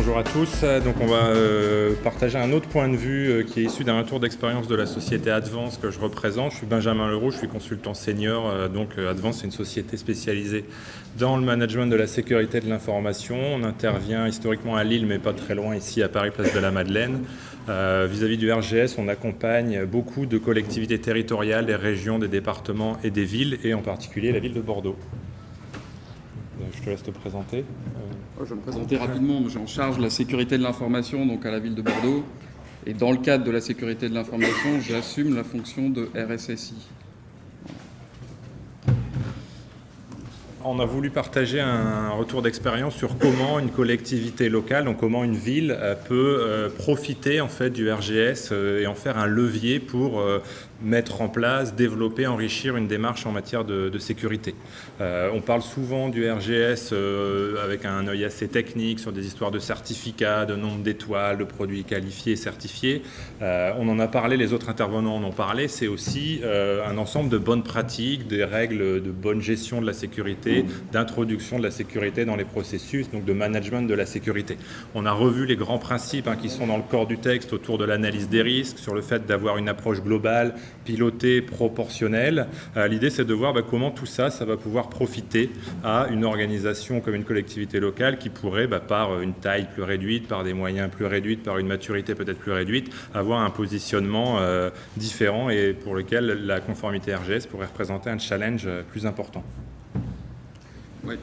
Bonjour à tous. Donc on va partager un autre point de vue qui est issu d'un retour d'expérience de la société Advance que je représente. Je suis Benjamin Leroux, je suis consultant senior. Advance, c'est une société spécialisée dans le management de la sécurité de l'information. On intervient historiquement à Lille, mais pas très loin, ici à Paris, place de la Madeleine. Vis-à-vis du RGS, on accompagne beaucoup de collectivités territoriales, des régions, des départements et des villes, et en particulier la ville de Bordeaux. Je te laisse te présenter. Je vais me présenter rapidement. J'ai en charge la sécurité de l'information donc à la ville de Bordeaux. Et dans le cadre de la sécurité de l'information, j'assume la fonction de RSSI. On a voulu partager un retour d'expérience sur comment une collectivité locale, donc comment une ville peut profiter en fait du RGS et en faire un levier pour mettre en place, développer, enrichir une démarche en matière de sécurité. On parle souvent du RGS avec un œil assez technique sur des histoires de certificats, de nombre d'étoiles, de produits qualifiés et certifiés. On en a parlé, les autres intervenants en ont parlé. C'est aussi un ensemble de bonnes pratiques, des règles de bonne gestion de la sécurité, d'introduction de la sécurité dans les processus, donc de management de la sécurité. On a revu les grands principes qui sont dans le corps du texte autour de l'analyse des risques, sur le fait d'avoir une approche globale, pilotée, proportionnelle. L'idée, c'est de voir comment tout ça va pouvoir profiter à une organisation comme une collectivité locale qui pourrait, par une taille plus réduite, par des moyens plus réduits, par une maturité peut-être plus réduite, avoir un positionnement différent et pour lequel la conformité RGS pourrait représenter un challenge plus important. Oui.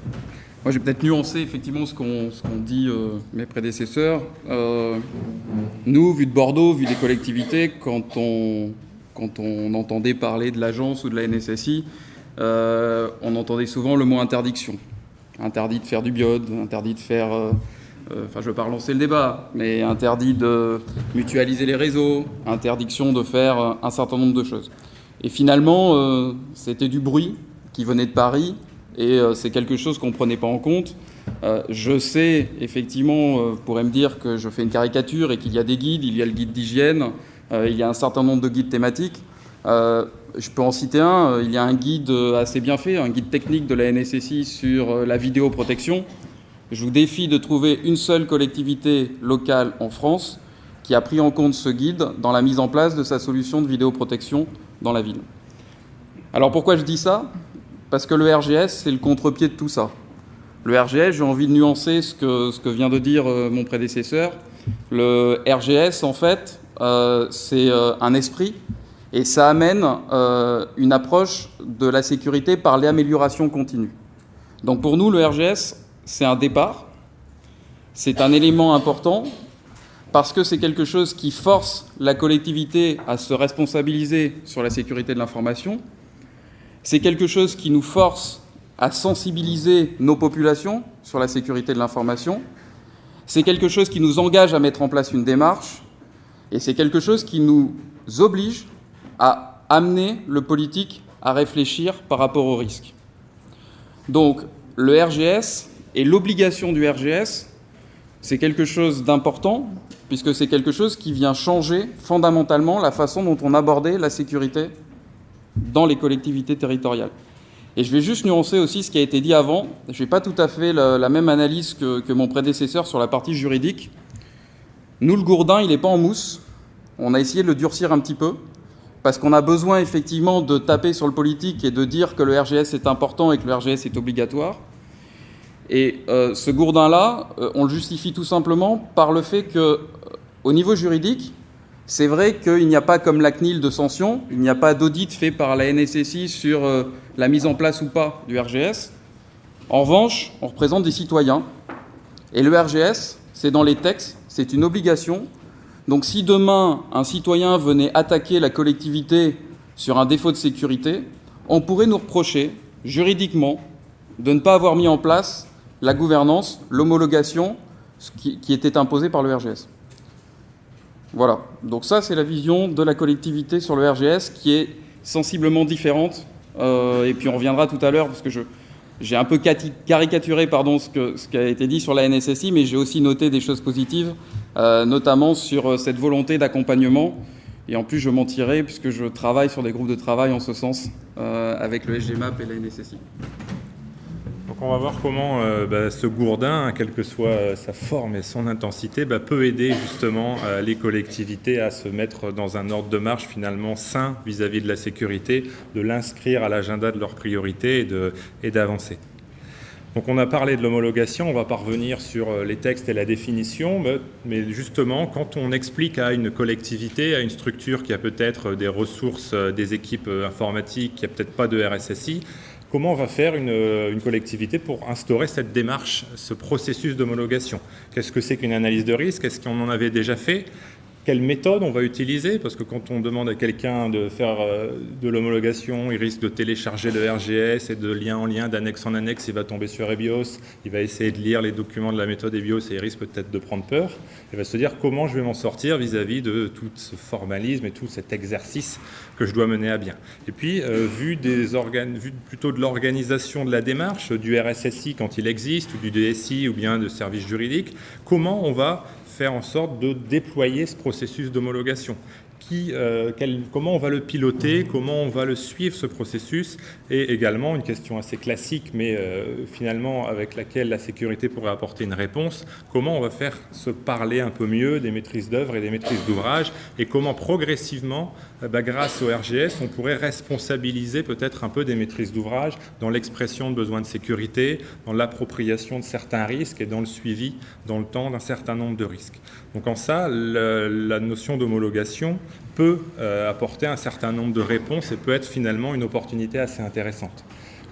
Moi, j'ai peut-être nuancé effectivement ce qu'ont dit mes prédécesseurs. Nous, vu de Bordeaux, vu des collectivités, quand on entendait parler de l'agence ou de la NSSI, on entendait souvent le mot interdiction. Interdit de faire du biode, interdit de faire... je ne veux pas relancer le débat, mais interdit de mutualiser les réseaux, interdiction de faire un certain nombre de choses. Et finalement, c'était du bruit qui venait de Paris, et c'est quelque chose qu'on ne prenait pas en compte. Je sais, effectivement, pourrait me dire que je fais une caricature et qu'il y a des guides, il y a le guide d'hygiène, il y a un certain nombre de guides thématiques. Je peux en citer un, il y a un guide assez bien fait, un guide technique de la NSSI sur la vidéoprotection. Je vous défie de trouver une seule collectivité locale en France qui a pris en compte ce guide dans la mise en place de sa solution de vidéoprotection dans la ville. Alors pourquoi je dis ça ? Parce que le RGS, c'est le contre-pied de tout ça. Le RGS, j'ai envie de nuancer ce que vient de dire mon prédécesseur. Le RGS, en fait, c'est un esprit et ça amène une approche de la sécurité par l'amélioration continue. Donc pour nous, le RGS, c'est un départ, c'est un élément important parce que c'est quelque chose qui force la collectivité à se responsabiliser sur la sécurité de l'information. C'est quelque chose qui nous force à sensibiliser nos populations sur la sécurité de l'information. C'est quelque chose qui nous engage à mettre en place une démarche. Et c'est quelque chose qui nous oblige à amener le politique à réfléchir par rapport aux risques. Donc, le RGS et l'obligation du RGS, c'est quelque chose d'important, puisque c'est quelque chose qui vient changer fondamentalement la façon dont on abordait la sécurité dans les collectivités territoriales. Et je vais juste nuancer aussi ce qui a été dit avant. Je n'ai pas tout à fait la même analyse que mon prédécesseur sur la partie juridique. Nous, le gourdin, il n'est pas en mousse. On a essayé de le durcir un petit peu, parce qu'on a besoin effectivement de taper sur le politique et de dire que le RGS est important et que le RGS est obligatoire. Et ce gourdin-là, on le justifie tout simplement par le fait qu'au niveau juridique, c'est vrai qu'il n'y a pas comme la CNIL de sanction, il n'y a pas d'audit fait par la NSSI sur la mise en place ou pas du RGS. En revanche, on représente des citoyens. Et le RGS, c'est dans les textes, c'est une obligation. Donc si demain, un citoyen venait attaquer la collectivité sur un défaut de sécurité, on pourrait nous reprocher, juridiquement, de ne pas avoir mis en place la gouvernance, l'homologation qui était imposée par le RGS. Voilà, donc ça c'est la vision de la collectivité sur le RGS qui est sensiblement différente. Et puis on reviendra tout à l'heure parce que j'ai un peu caricaturé ce qui a été dit sur la NSSI, mais j'ai aussi noté des choses positives, notamment sur cette volonté d'accompagnement. Et en plus je mentirai puisque je travaille sur des groupes de travail en ce sens avec le SGMAP et la NSSI. Donc Donc on va voir comment ce gourdin, hein, quelle que soit sa forme et son intensité, peut aider justement les collectivités à se mettre dans un ordre de marche finalement sain vis-à-vis de la sécurité, de l'inscrire à l'agenda de leurs priorités et d'avancer. Donc on a parlé de l'homologation, on va pas revenir sur les textes et la définition, mais justement quand on explique à une collectivité, à une structure qui a peut-être des ressources, des équipes informatiques, qui n'a peut-être pas de RSSI, comment on va faire une collectivité pour instaurer cette démarche, ce processus d'homologation? Qu'est-ce que c'est qu'une analyse de risque? Est-ce qu'on en avait déjà fait? Quelle méthode on va utiliser? Parce que quand on demande à quelqu'un de faire de l'homologation, il risque de télécharger le RGS et de lien en lien, d'annexe en annexe, il va tomber sur EBIOS, il va essayer de lire les documents de la méthode EBIOS et il risque peut-être de prendre peur. Il va se dire comment je vais m'en sortir vis-à-vis de tout ce formalisme et tout cet exercice que je dois mener à bien. Et puis, vu plutôt de l'organisation de la démarche, du RSSI quand il existe, ou du DSI ou bien de services juridiques, comment on va faire en sorte de déployer ce processus d'homologation. Comment on va le piloter, comment on va le suivre ce processus, et également une question assez classique mais finalement avec laquelle la sécurité pourrait apporter une réponse, comment on va faire se parler un peu mieux des maîtrises d'œuvre et des maîtrises d'ouvrage, et comment progressivement grâce au RGS on pourrait responsabiliser peut-être un peu des maîtrises d'ouvrage dans l'expression de besoins de sécurité, dans l'appropriation de certains risques et dans le suivi dans le temps d'un certain nombre de risques. Donc en ça, la notion d'homologation peut apporter un certain nombre de réponses et peut être finalement une opportunité assez intéressante.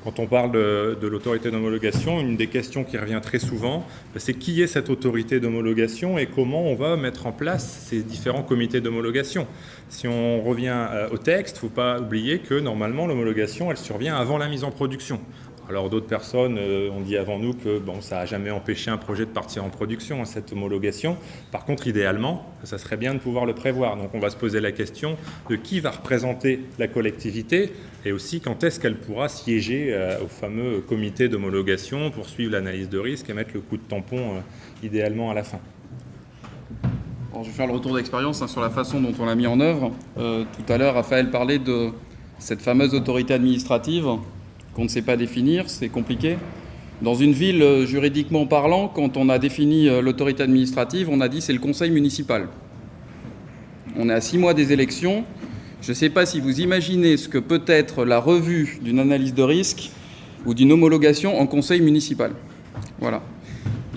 Quand on parle de l'autorité d'homologation, une des questions qui revient très souvent, c'est qui est cette autorité d'homologation et comment on va mettre en place ces différents comités d'homologation. Si on revient au texte, il ne faut pas oublier que normalement l'homologation, elle survient avant la mise en production. Alors d'autres personnes ont dit avant nous que ça n'a jamais empêché un projet de partir en production, cette homologation. Par contre, idéalement, ça serait bien de pouvoir le prévoir. Donc on va se poser la question de qui va représenter la collectivité et aussi quand est-ce qu'elle pourra siéger au fameux comité d'homologation pour suivre l'analyse de risque et mettre le coup de tampon idéalement à la fin. Alors, je vais faire le retour d'expérience sur la façon dont on l'a mis en œuvre. Tout à l'heure, Raphaël parlait de cette fameuse autorité administrative qu'on ne sait pas définir, c'est compliqué. Dans une ville, juridiquement parlant, quand on a défini l'autorité administrative, on a dit c'est le conseil municipal. On est à 6 mois des élections. Je ne sais pas si vous imaginez ce que peut être la revue d'une analyse de risque ou d'une homologation en conseil municipal. Voilà.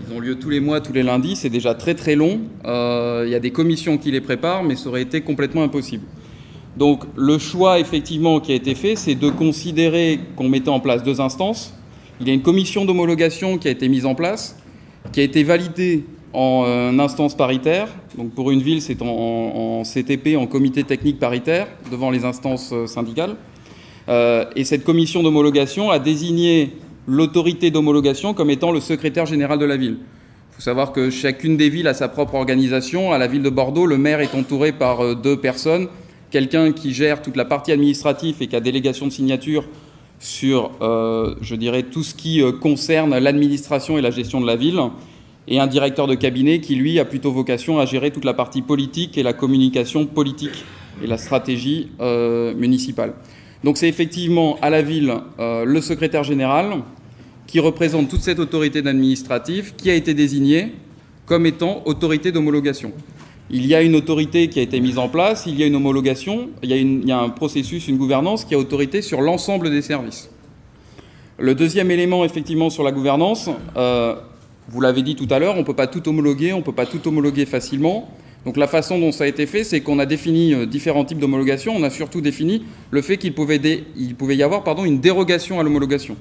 Ils ont lieu tous les mois, tous les lundis, c'est déjà très très long. Il y a des commissions qui les préparent, mais ça aurait été complètement impossible. Donc le choix effectivement qui a été fait, c'est de considérer qu'on mettait en place 2 instances. Il y a une commission d'homologation qui a été mise en place, qui a été validée en instance paritaire. Donc pour une ville, c'est en CTP, en comité technique paritaire, devant les instances syndicales. Et cette commission d'homologation a désigné l'autorité d'homologation comme étant le secrétaire général de la ville. Il faut savoir que chacune des villes a sa propre organisation. À la ville de Bordeaux, le maire est entouré par 2 personnes. Quelqu'un qui gère toute la partie administrative et qui a délégation de signature sur, je dirais, tout ce qui concerne l'administration et la gestion de la ville, et un directeur de cabinet qui, lui, a plutôt vocation à gérer toute la partie politique et la communication politique et la stratégie municipale. Donc c'est effectivement à la ville le secrétaire général qui représente toute cette autorité administrative qui a été désignée comme étant autorité d'homologation. Il y a une autorité qui a été mise en place, il y a une homologation, il y a un processus, une gouvernance qui a autorité sur l'ensemble des services. Le deuxième élément, effectivement, sur la gouvernance, vous l'avez dit tout à l'heure, on ne peut pas tout homologuer facilement. Donc la façon dont ça a été fait, c'est qu'on a défini différents types d'homologation. On a surtout défini le fait qu'il pouvait y avoir une dérogation à l'homologation.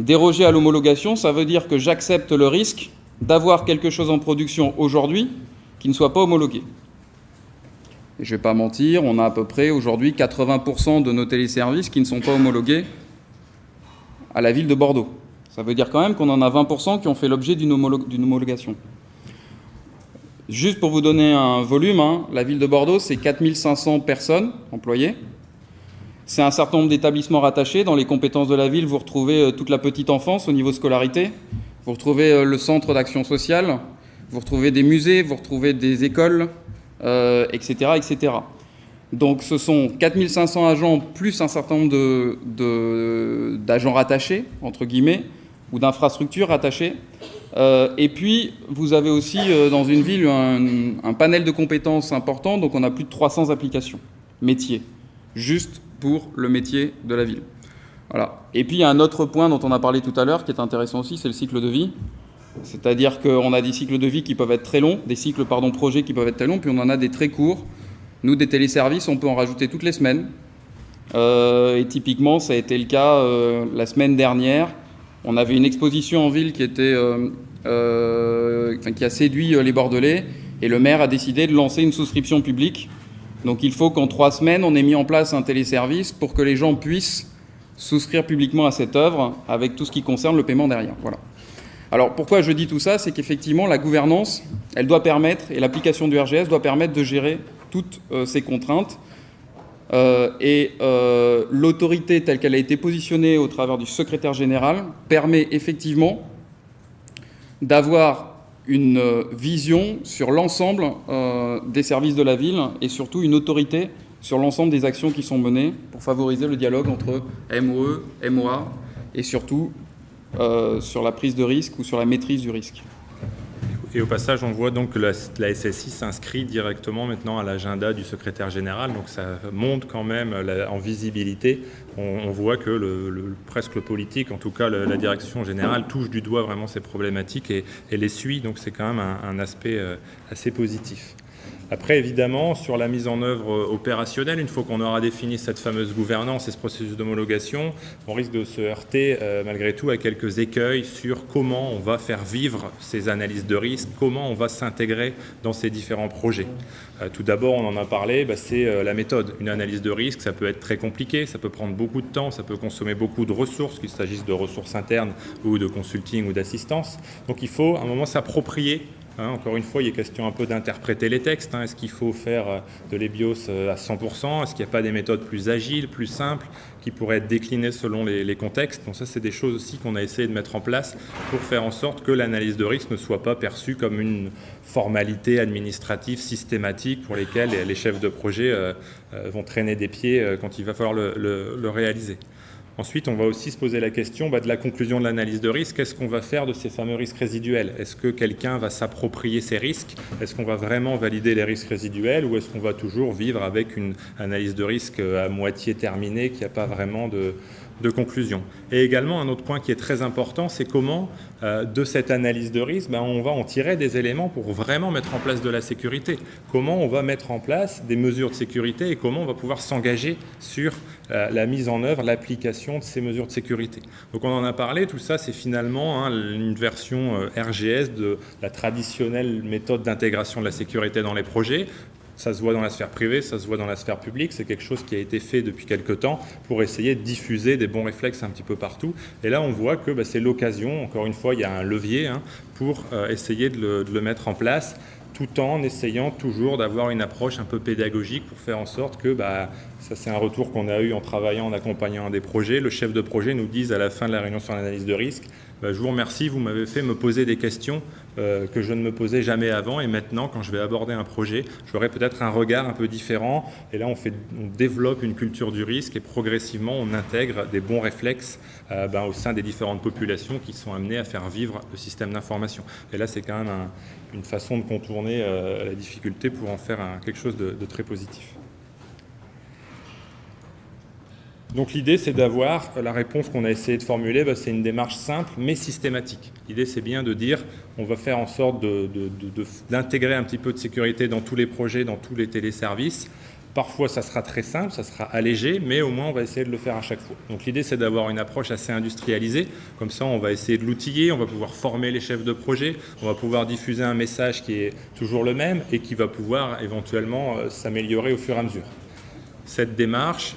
Déroger à l'homologation, ça veut dire que j'accepte le risque d'avoir quelque chose en production aujourd'hui qui ne soit pas homologué. Et je ne vais pas mentir, on a à peu près aujourd'hui 80% de nos téléservices qui ne sont pas homologués à la ville de Bordeaux. Ça veut dire quand même qu'on en a 20% qui ont fait l'objet d'une homologation. Juste pour vous donner un volume, la ville de Bordeaux, c'est 4500 personnes employées. C'est un certain nombre d'établissements rattachés. Dans les compétences de la ville, vous retrouvez toute la petite enfance au niveau scolarité. Vous retrouvez le centre d'action sociale. Vous retrouvez des musées, vous retrouvez des écoles, etc., etc. Donc ce sont 4500 agents plus un certain nombre d'agents rattachés, entre guillemets, ou d'infrastructures rattachées. Et puis, vous avez aussi dans une ville un panel de compétences important, donc on a plus de 300 applications, métiers, juste pour le métier de la ville. Voilà. Et puis, il y a un autre point dont on a parlé tout à l'heure, qui est intéressant aussi, c'est le cycle de vie. C'est-à-dire qu'on a des cycles de vie qui peuvent être très longs, des cycles, projets qui peuvent être très longs, puis on en a des très courts. Nous, des téléservices, on peut en rajouter toutes les semaines. Et typiquement, ça a été le cas la semaine dernière. On avait une exposition en ville qui a séduit les Bordelais, et le maire a décidé de lancer une souscription publique. Donc il faut qu'en 3 semaines, on ait mis en place un téléservice pour que les gens puissent souscrire publiquement à cette œuvre, avec tout ce qui concerne le paiement derrière. Voilà. Alors pourquoi je dis tout ça, c'est qu'effectivement la gouvernance, elle doit permettre, et l'application du RGS doit permettre de gérer toutes ces contraintes. L'autorité telle qu'elle a été positionnée au travers du secrétaire général permet effectivement d'avoir une vision sur l'ensemble des services de la ville et surtout une autorité sur l'ensemble des actions qui sont menées pour favoriser le dialogue entre MOE, MOA et surtout sur la prise de risque ou sur la maîtrise du risque. Et au passage, on voit donc que la SSI s'inscrit directement maintenant à l'agenda du secrétaire général, donc ça monte quand même en visibilité. On voit que presque le politique, en tout cas la direction générale, touche du doigt vraiment ces problématiques et les suit, donc c'est quand même un aspect assez positif. Après, évidemment, sur la mise en œuvre opérationnelle, une fois qu'on aura défini cette fameuse gouvernance et ce processus d'homologation, on risque de se heurter malgré tout à quelques écueils sur comment on va faire vivre ces analyses de risque, comment on va s'intégrer dans ces différents projets. Tout d'abord, on en a parlé, c'est la méthode. Une analyse de risque, ça peut être très compliqué, ça peut prendre beaucoup de temps, ça peut consommer beaucoup de ressources, qu'il s'agisse de ressources internes ou de consulting ou d'assistance. Donc il faut à un moment s'approprier. Encore une fois, il est question un peu d'interpréter les textes. Est-ce qu'il faut faire de l'EBIOS à 100% ? Est-ce qu'il n'y a pas des méthodes plus agiles, plus simples, qui pourraient être déclinées selon les contextes ? Donc ça, c'est des choses aussi qu'on a essayé de mettre en place pour faire en sorte que l'analyse de risque ne soit pas perçue comme une formalité administrative systématique pour lesquelles les chefs de projet vont traîner des pieds quand il va falloir le réaliser. Ensuite, on va aussi se poser la question de la conclusion de l'analyse de risque. Qu'est-ce qu'on va faire de ces fameux risques résiduels ? Est-ce que quelqu'un va s'approprier ces risques ? Est-ce qu'on va vraiment valider les risques résiduels ou est-ce qu'on va toujours vivre avec une analyse de risque à moitié terminée qui n'a pas vraiment de conclusion. Et également, un autre point qui est très important, c'est comment, de cette analyse de risque, on va en tirer des éléments pour vraiment mettre en place de la sécurité. Comment on va mettre en place des mesures de sécurité et comment on va pouvoir s'engager sur la mise en œuvre, l'application de ces mesures de sécurité. Donc on en a parlé, tout ça c'est finalement une version RGS de la traditionnelle méthode d'intégration de la sécurité dans les projets. Ça se voit dans la sphère privée, ça se voit dans la sphère publique. C'est quelque chose qui a été fait depuis quelques temps pour essayer de diffuser des bons réflexes un petit peu partout. Et là, on voit que c'est l'occasion, encore une fois, il y a un levier pour essayer de le mettre en place, tout en essayant toujours d'avoir une approche un peu pédagogique pour faire en sorte que, ça c'est un retour qu'on a eu en travaillant, en accompagnant des projets. Le chef de projet nous dise à la fin de la réunion sur l'analyse de risque, je vous remercie, vous m'avez fait me poser des questions que je ne me posais jamais avant et maintenant, quand je vais aborder un projet, j'aurai peut-être un regard un peu différent. Et là, on développe une culture du risque et progressivement, on intègre des bons réflexes au sein des différentes populations qui sont amenées à faire vivre le système d'information. Et là, c'est quand même une façon de contourner la difficulté pour en faire quelque chose de très positif. Donc l'idée, c'est d'avoir la réponse qu'on a essayé de formuler, c'est une démarche simple mais systématique. L'idée, c'est bien de dire, on va faire en sorte d'intégrer un petit peu de sécurité dans tous les projets, dans tous les téléservices. Parfois, ça sera très simple, ça sera allégé, mais au moins, on va essayer de le faire à chaque fois. Donc l'idée, c'est d'avoir une approche assez industrialisée. Comme ça, on va essayer de l'outiller, on va pouvoir former les chefs de projet, on va pouvoir diffuser un message qui est toujours le même et qui va pouvoir éventuellement s'améliorer au fur et à mesure. Cette démarche,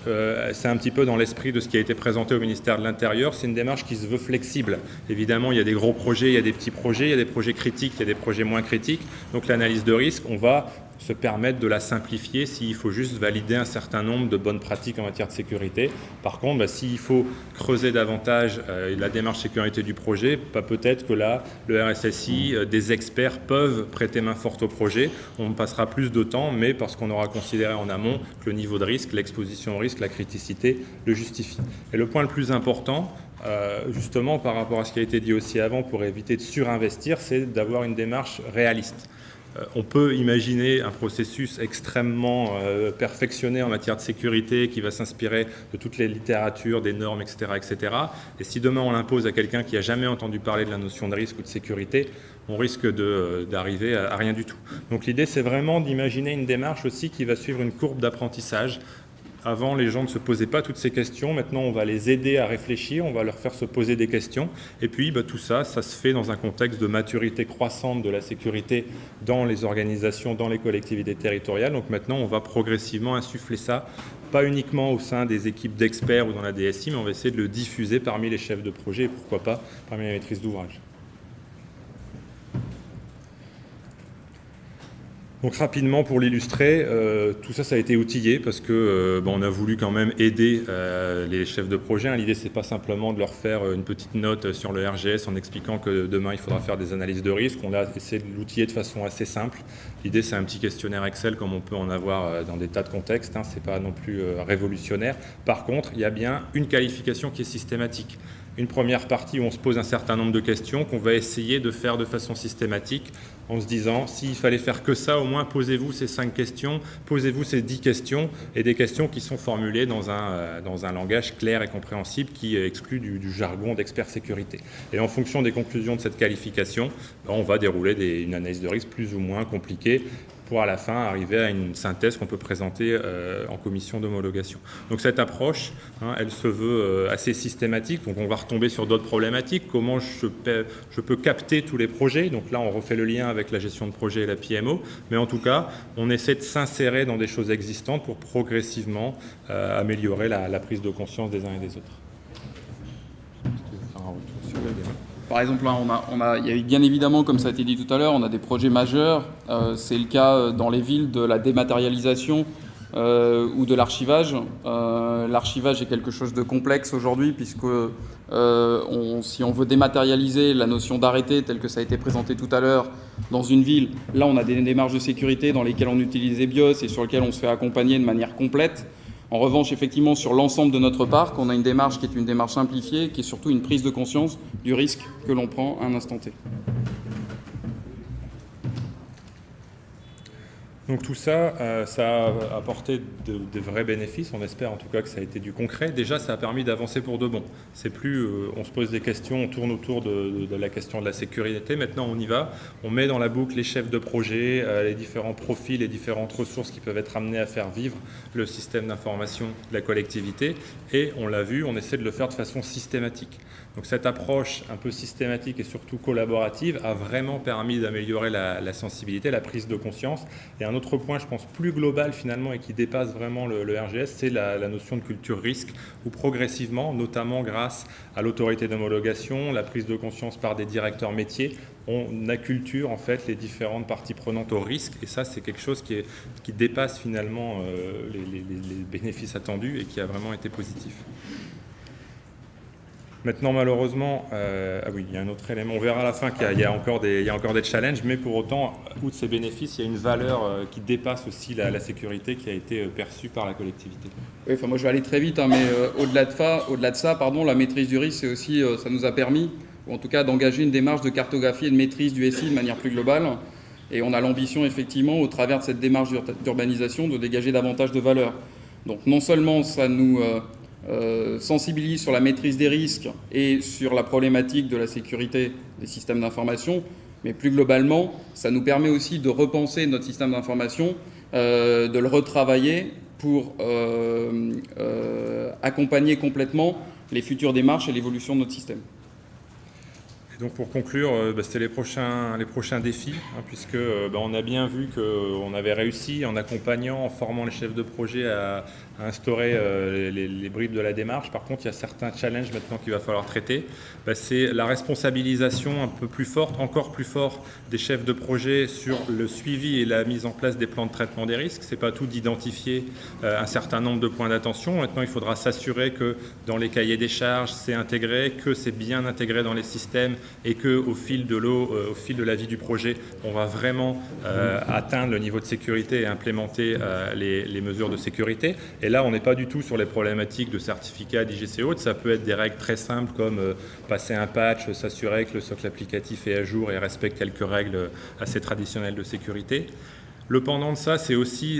c'est un petit peu dans l'esprit de ce qui a été présenté au ministère de l'Intérieur. C'est une démarche qui se veut flexible. Évidemment, il y a des gros projets, il y a des petits projets, il y a des projets critiques, il y a des projets moins critiques. Donc l'analyse de risque, on va se permettre de la simplifier s'il faut juste valider un certain nombre de bonnes pratiques en matière de sécurité. Par contre, s'il faut creuser davantage la démarche sécurité du projet, peut-être que là, le RSSI, des experts peuvent prêter main forte au projet. On passera plus de temps, mais parce qu'on aura considéré en amont que le niveau de risque, l'exposition au risque, la criticité le justifie. Et le point le plus important, justement par rapport à ce qui a été dit aussi avant, pour éviter de surinvestir, c'est d'avoir une démarche réaliste. On peut imaginer un processus extrêmement perfectionné en matière de sécurité qui va s'inspirer de toutes les littératures, des normes, etc., etc. Et si demain on l'impose à quelqu'un qui n'a jamais entendu parler de la notion de risque ou de sécurité, on risque d'arriver à rien du tout. Donc l'idée, c'est vraiment d'imaginer une démarche aussi qui va suivre une courbe d'apprentissage. Avant, les gens ne se posaient pas toutes ces questions. Maintenant, on va les aider à réfléchir, on va leur faire se poser des questions. Et puis, tout ça, ça se fait dans un contexte de maturité croissante de la sécurité dans les organisations, dans les collectivités territoriales. Donc maintenant, on va progressivement insuffler ça, pas uniquement au sein des équipes d'experts ou dans la DSI, mais on va essayer de le diffuser parmi les chefs de projet et pourquoi pas parmi les maîtrises d'ouvrage. Donc rapidement pour l'illustrer, tout ça, ça a été outillé parce que on a voulu quand même aider les chefs de projet. L'idée, c'est pas simplement de leur faire une petite note sur le RGS en expliquant que demain il faudra faire des analyses de risque. On a essayé de l'outiller de façon assez simple. L'idée, c'est un petit questionnaire Excel comme on peut en avoir dans des tas de contextes. C'est pas non plus révolutionnaire. Par contre, il y a bien une qualification qui est systématique. Une première partie où on se pose un certain nombre de questions qu'on va essayer de faire de façon systématique en se disant, s'il fallait faire que ça, au moins posez-vous ces 5 questions, posez-vous ces 10 questions, et des questions qui sont formulées dans un langage clair et compréhensible qui exclut du jargon d'expert sécurité. Et en fonction des conclusions de cette qualification, on va dérouler une analyse de risque plus ou moins compliquée, pour à la fin arriver à une synthèse qu'on peut présenter en commission d'homologation. Donc cette approche, elle se veut assez systématique, donc on va retomber sur d'autres problématiques, comment je peux capter tous les projets, donc là on refait le lien avec la gestion de projet et la PMO, mais en tout cas on essaie de s'insérer dans des choses existantes pour progressivement améliorer la prise de conscience des uns et des autres. Par exemple, là, il y a eu bien évidemment, comme ça a été dit tout à l'heure, on a des projets majeurs. C'est le cas dans les villes de la dématérialisation ou de l'archivage. L'archivage est quelque chose de complexe aujourd'hui puisque si on veut dématérialiser la notion d'arrêté telle que ça a été présenté tout à l'heure dans une ville, là on a des démarches de sécurité dans lesquelles on utilise les BIOS et sur lesquelles on se fait accompagner de manière complète. En revanche, effectivement, sur l'ensemble de notre parc, on a une démarche qui est une démarche simplifiée, qui est surtout une prise de conscience du risque que l'on prend à un instant T. Donc tout ça, ça a apporté de vrais bénéfices. On espère en tout cas que ça a été du concret. Déjà, ça a permis d'avancer pour de bon. C'est plus, on se pose des questions, on tourne autour de la question de la sécurité. Maintenant, on y va. On met dans la boucle les chefs de projet, les différents profils, les différentes ressources qui peuvent être amenées à faire vivre le système d'information de la collectivité. Et on l'a vu, on essaie de le faire de façon systématique. Donc cette approche un peu systématique et surtout collaborative a vraiment permis d'améliorer la sensibilité, la prise de conscience. Et un autre point, je pense, plus global finalement et qui dépasse vraiment le RGS, c'est la notion de culture risque, où progressivement, notamment grâce à l'autorité d'homologation, la prise de conscience par des directeurs métiers, on acculture en fait les différentes parties prenantes au risque. Et ça, c'est quelque chose qui dépasse finalement les bénéfices attendus et qui a vraiment été positif. Maintenant, malheureusement, oui, il y a un autre élément. On verra à la fin qu'il y a encore des challenges, mais pour autant, outre ces bénéfices, il y a une valeur qui dépasse aussi la sécurité qui a été perçue par la collectivité. Oui, moi je vais aller très vite, mais au-delà de ça, la maîtrise du risque, c'est aussi, ça nous a permis, ou en tout cas, d'engager une démarche de cartographie et de maîtrise du SI de manière plus globale. Et on a l'ambition, effectivement, au travers de cette démarche d'urbanisation, de dégager davantage de valeur. Donc non seulement ça nous sensibilise sur la maîtrise des risques et sur la problématique de la sécurité des systèmes d'information, mais plus globalement, ça nous permet aussi de repenser notre système d'information, de le retravailler pour accompagner complètement les futures démarches et l'évolution de notre système. Donc pour conclure, c'était les prochains défis, puisque on a bien vu qu'on avait réussi en accompagnant, en formant les chefs de projet à instaurer les bribes de la démarche. Par contre, il y a certains challenges maintenant qu'il va falloir traiter. C'est la responsabilisation un peu plus forte, encore plus forte des chefs de projet sur le suivi et la mise en place des plans de traitement des risques. Ce n'est pas tout d'identifier un certain nombre de points d'attention. Maintenant, il faudra s'assurer que dans les cahiers des charges, c'est intégré, que c'est bien intégré dans les systèmes et qu'au fil de l'eau, au fil de la vie du projet, on va vraiment atteindre le niveau de sécurité et implémenter les mesures de sécurité. Et là, on n'est pas du tout sur les problématiques de certificat, d'IGC et autres. Ça peut être des règles très simples comme passer un patch, s'assurer que le socle applicatif est à jour et respecte quelques règles assez traditionnelles de sécurité. Le pendant de ça, c'est aussi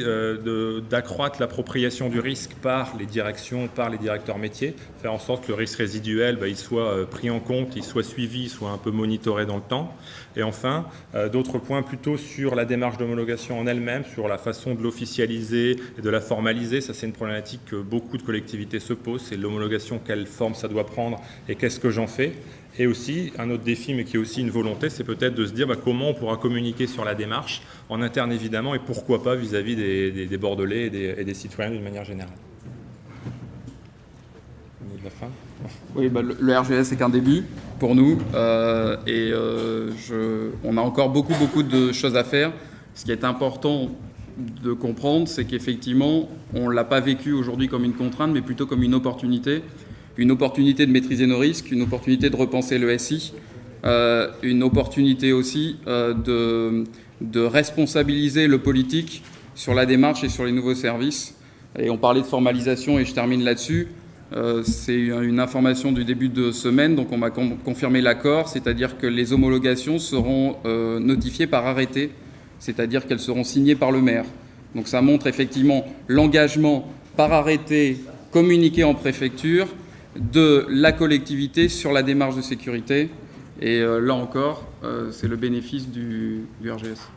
d'accroître l'appropriation du risque par les directions, par les directeurs métiers, faire en sorte que le risque résiduel, il soit pris en compte, il soit suivi, il soit un peu monitoré dans le temps. Et enfin, d'autres points plutôt sur la démarche d'homologation en elle-même, sur la façon de l'officialiser et de la formaliser. Ça, c'est une problématique que beaucoup de collectivités se posent, c'est l'homologation, quelle forme ça doit prendre et qu'est-ce que j'en fais. Et aussi, un autre défi, mais qui est aussi une volonté, c'est peut-être de se dire comment on pourra communiquer sur la démarche, en interne évidemment, et pourquoi pas vis-à-vis des Bordelais et des citoyens d'une manière générale. Au niveau de la fin. Oui, le RGS n'est qu'un début pour nous, et on a encore beaucoup de choses à faire. Ce qui est important de comprendre, c'est qu'effectivement, on ne l'a pas vécu aujourd'hui comme une contrainte, mais plutôt comme une opportunité de maîtriser nos risques, une opportunité de repenser le SI, une opportunité aussi de responsabiliser le politique sur la démarche et sur les nouveaux services. Et on parlait de formalisation et je termine là-dessus. C'est une information du début de semaine, donc on m'a confirmé l'accord, c'est-à-dire que les homologations seront notifiées par arrêté, c'est-à-dire qu'elles seront signées par le maire. Donc ça montre effectivement l'engagement par arrêté communiqué en préfecture de la collectivité sur la démarche de sécurité. Et là encore, c'est le bénéfice du RGS.